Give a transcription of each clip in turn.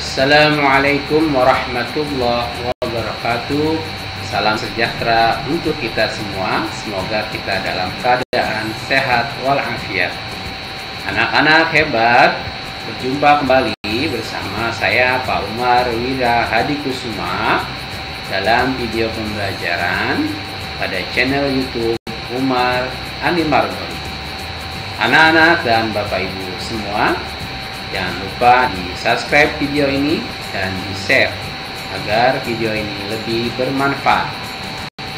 Assalamualaikum warahmatullahi wabarakatuh. Salam sejahtera untuk kita semua. Semoga kita dalam keadaan sehat walafiat. Anak-anak hebat, berjumpa kembali bersama saya Pak Umar Wira Hadikusuma dalam video pembelajaran pada channel YouTube Umar Animargon. Anak-anak dan Bapak Ibu semua, jangan lupa di subscribe video ini dan di share agar video ini lebih bermanfaat.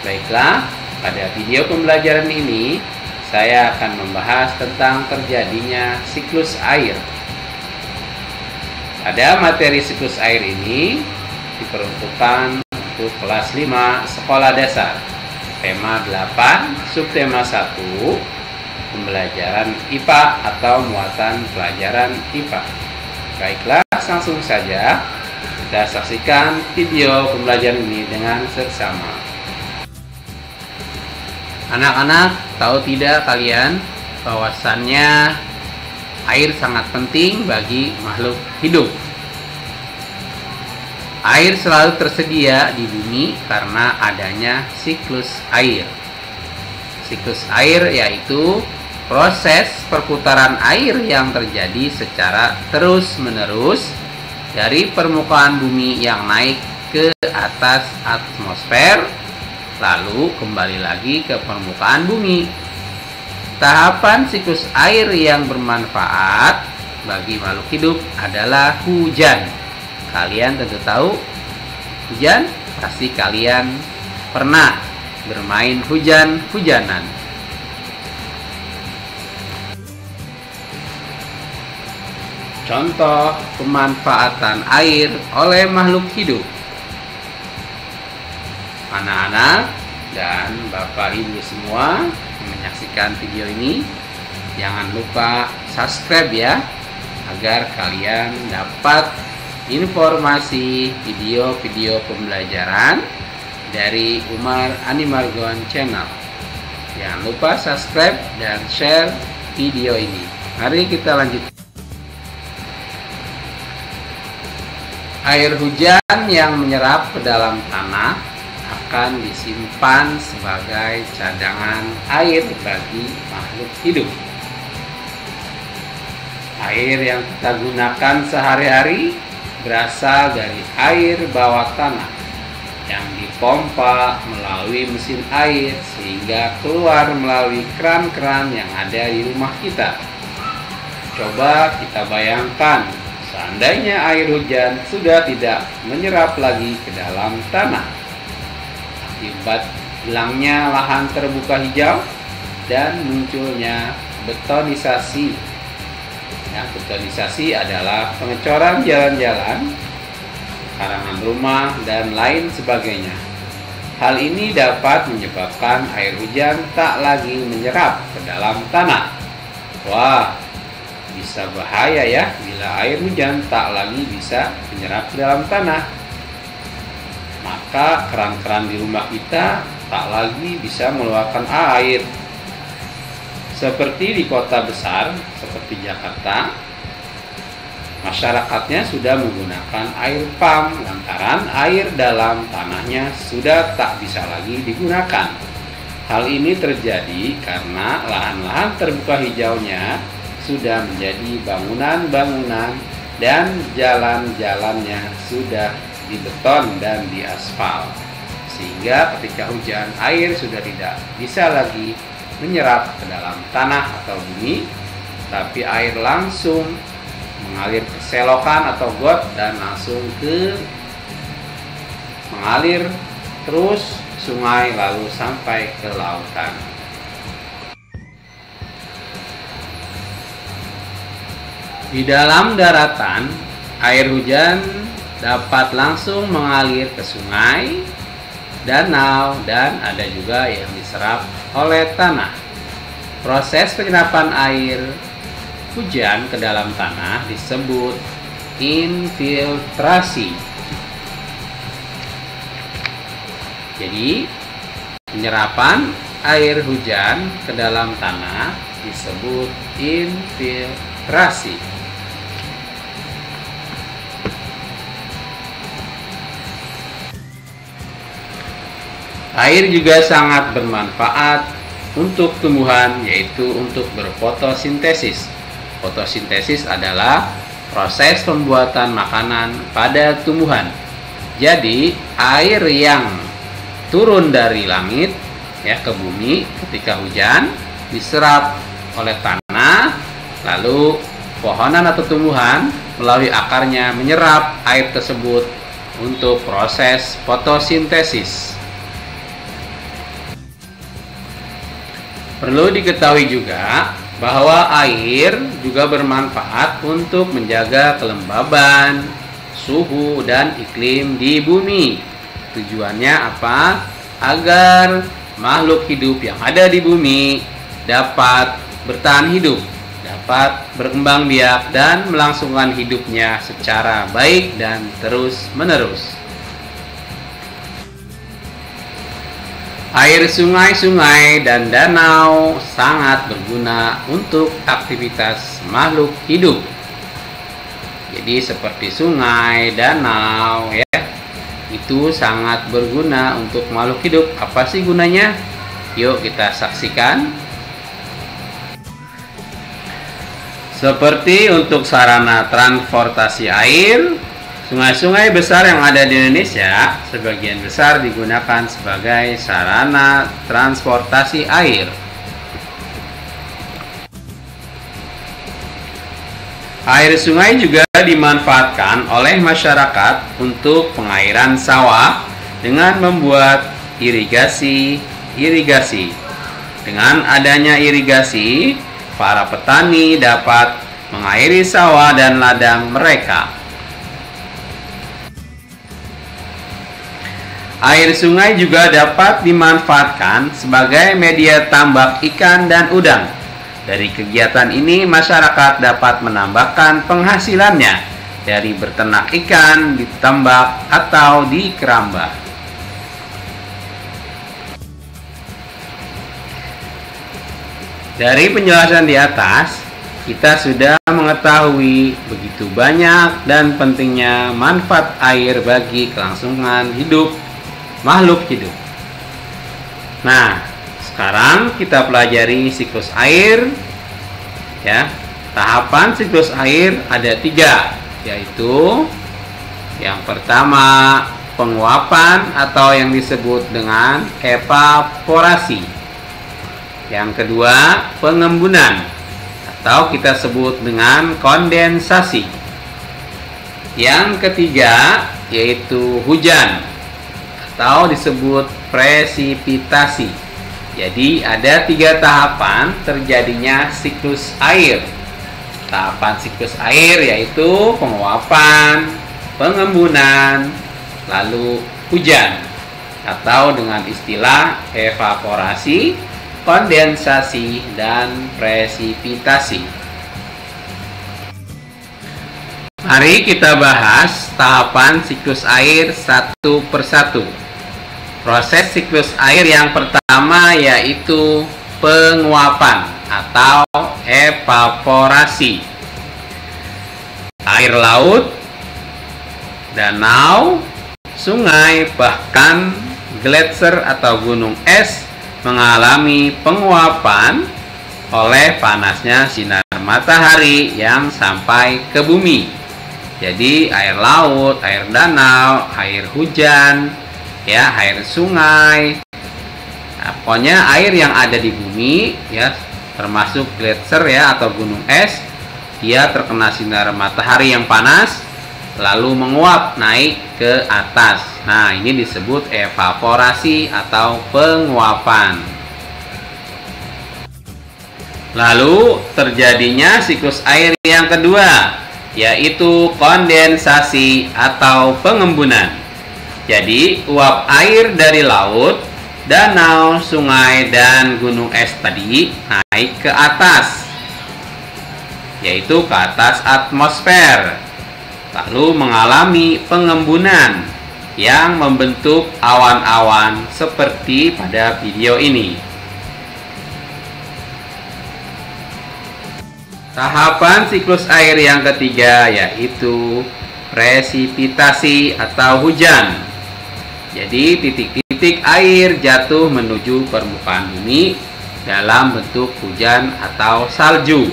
Baiklah, pada video pembelajaran ini saya akan membahas tentang terjadinya siklus air. Pada materi siklus air ini diperuntukkan untuk kelas 5 sekolah dasar, tema 8, subtema 1, pembelajaran IPA atau muatan pelajaran IPA. Baiklah, langsung saja kita saksikan video pembelajaran ini dengan seksama. Anak-anak, tahu tidak kalian bahwasannya air sangat penting bagi makhluk hidup. Air selalu tersedia di bumi karena adanya siklus air. Siklus air yaitu proses perputaran air yang terjadi secara terus-menerus dari permukaan bumi yang naik ke atas atmosfer, lalu kembali lagi ke permukaan bumi. Tahapan siklus air yang bermanfaat bagi makhluk hidup adalah hujan. Kalian tentu tahu hujan, pasti kalian pernah bermain hujan-hujanan. Contoh pemanfaatan air oleh makhluk hidup. Anak-anak dan Bapak Ibu semua yang menyaksikan video ini, jangan lupa subscribe ya, agar kalian dapat informasi video-video pembelajaran dari Umar Animargon Channel. Jangan lupa subscribe dan share video ini. Mari kita lanjut. Air hujan yang menyerap ke dalam tanah akan disimpan sebagai cadangan air bagi makhluk hidup. Air yang kita gunakan sehari-hari berasal dari air bawah tanah yang dipompa melalui mesin air sehingga keluar melalui keran-keran yang ada di rumah kita. Coba kita bayangkan, seandainya air hujan sudah tidak menyerap lagi ke dalam tanah akibat hilangnya lahan terbuka hijau dan munculnya betonisasi. Betonisasi adalah pengecoran jalan-jalan, karangan rumah, dan lain sebagainya. Hal ini dapat menyebabkan air hujan tak lagi menyerap ke dalam tanah. Wah, bisa bahaya ya bila air hujan tak lagi bisa menyerap ke dalam tanah. Maka keran-keran di rumah kita tak lagi bisa mengeluarkan air. Seperti di kota besar seperti Jakarta, masyarakatnya sudah menggunakan air pump lantaran air dalam tanahnya sudah tak bisa lagi digunakan. Hal ini terjadi karena lahan-lahan terbuka hijaunya sudah menjadi bangunan-bangunan dan jalan-jalannya sudah dibeton dan diaspal, sehingga ketika hujan air sudah tidak bisa lagi menyerap ke dalam tanah atau bumi, tapi air langsung mengalir ke selokan atau got dan langsung mengalir terus sungai lalu sampai ke lautan. Di dalam daratan, air hujan dapat langsung mengalir ke sungai, danau, dan ada juga yang diserap oleh tanah. Proses penyerapan air hujan ke dalam tanah disebut infiltrasi. Jadi, penyerapan air hujan ke dalam tanah disebut infiltrasi. Air juga sangat bermanfaat untuk tumbuhan, yaitu untuk berfotosintesis. Fotosintesis adalah proses pembuatan makanan pada tumbuhan. Jadi, air yang turun dari langit ya ke bumi ketika hujan diserap oleh tanah, lalu pohonan atau tumbuhan melalui akarnya menyerap air tersebut untuk proses fotosintesis. Perlu diketahui juga bahwa air juga bermanfaat untuk menjaga kelembaban, suhu, dan iklim di bumi. Tujuannya apa? Agar makhluk hidup yang ada di bumi dapat bertahan hidup, dapat berkembang biak, dan melangsungkan hidupnya secara baik dan terus-menerus. Air sungai-sungai dan danau sangat berguna untuk aktivitas makhluk hidup. Jadi seperti sungai, danau ya, itu sangat berguna untuk makhluk hidup. Apa sih gunanya? Yuk kita saksikan. Seperti untuk sarana transportasi air, sungai-sungai besar yang ada di Indonesia sebagian besar digunakan sebagai sarana transportasi air. Air sungai juga dimanfaatkan oleh masyarakat untuk pengairan sawah dengan membuat irigasi. Dengan adanya irigasi, para petani dapat mengairi sawah dan ladang mereka. Air sungai juga dapat dimanfaatkan sebagai media tambak ikan dan udang. Dari kegiatan ini, masyarakat dapat menambahkan penghasilannya dari berternak ikan di tambak atau di keramba. Dari penjelasan di atas, kita sudah mengetahui begitu banyak dan pentingnya manfaat air bagi kelangsungan hidup makhluk hidup. Nah, sekarang kita pelajari siklus air ya. Tahapan siklus air ada 3, yaitu yang pertama penguapan atau yang disebut dengan evaporasi. Yang kedua pengembunan atau kita sebut dengan kondensasi. Yang ketiga yaitu hujan atau disebut presipitasi. Jadi ada 3 tahapan terjadinya siklus air. Tahapan siklus air yaitu penguapan, pengembunan, lalu hujan atau dengan istilah evaporasi, kondensasi, dan presipitasi. Mari kita bahas tahapan siklus air satu persatu. Proses siklus air yang pertama yaitu penguapan atau evaporasi. Air laut, danau, sungai, bahkan gletser atau gunung es mengalami penguapan oleh panasnya sinar matahari yang sampai ke bumi. Jadi air laut, air danau, air hujan, ya, air sungai, nah, pokoknya air yang ada di bumi ya, termasuk gletser ya atau gunung es, dia terkena sinar matahari yang panas lalu menguap naik ke atas. Nah, ini disebut evaporasi atau penguapan. Lalu terjadinya siklus air yang kedua yaitu kondensasi atau pengembunan. Jadi, uap air dari laut, danau, sungai, dan gunung es tadi naik ke atas, yaitu ke atas atmosfer, lalu mengalami pengembunan yang membentuk awan-awan seperti pada video ini. Tahapan siklus air yang ketiga yaitu presipitasi atau hujan. Jadi titik-titik titik air jatuh menuju permukaan bumi dalam bentuk hujan atau salju.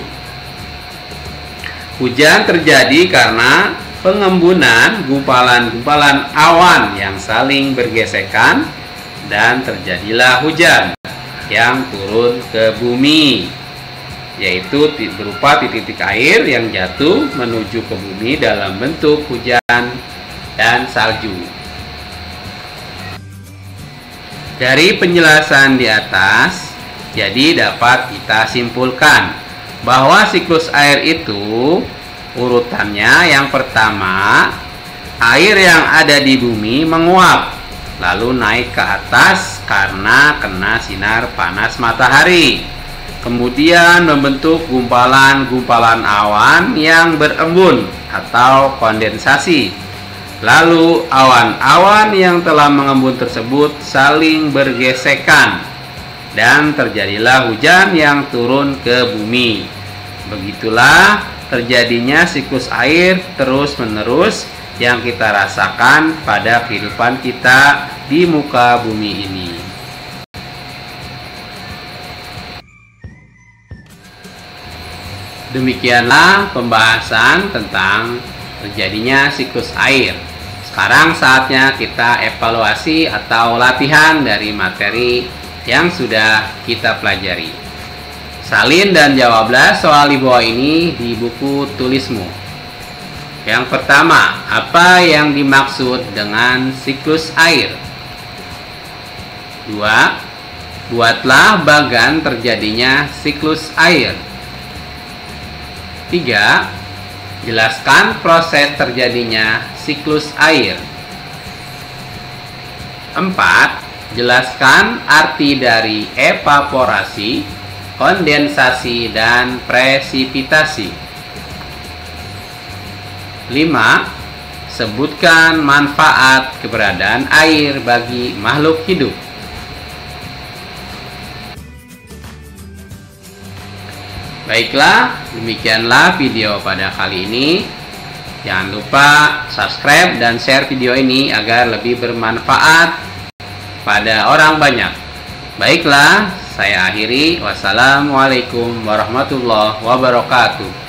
Hujan terjadi karena pengembunan gumpalan-gumpalan awan yang saling bergesekan dan terjadilah hujan yang turun ke bumi, yaitu berupa titik air yang jatuh menuju ke bumi dalam bentuk hujan dan salju. Dari penjelasan di atas, jadi dapat kita simpulkan bahwa siklus air itu urutannya yang pertama, air yang ada di bumi menguap lalu naik ke atas karena kena sinar panas matahari. Kemudian membentuk gumpalan-gumpalan awan yang berembun atau kondensasi. Lalu awan-awan yang telah mengembun tersebut saling bergesekan dan terjadilah hujan yang turun ke bumi. Begitulah terjadinya siklus air terus-menerus yang kita rasakan pada kehidupan kita di muka bumi ini. Demikianlah pembahasan tentang terjadinya siklus air. Sekarang saatnya kita evaluasi atau latihan dari materi yang sudah kita pelajari. Salin dan jawablah soal di bawah ini di buku tulismu. Yang pertama, apa yang dimaksud dengan siklus air? 2. Buatlah bagan terjadinya siklus air. 3. Jelaskan proses terjadinya siklus air. 4. Jelaskan arti dari evaporasi, kondensasi, dan presipitasi. 5. Sebutkan manfaat keberadaan air bagi makhluk hidup. Baiklah, demikianlah video pada kali ini. Jangan lupa subscribe dan share video ini agar lebih bermanfaat pada orang banyak. Baiklah, saya akhiri. Wassalamualaikum warahmatullahi wabarakatuh.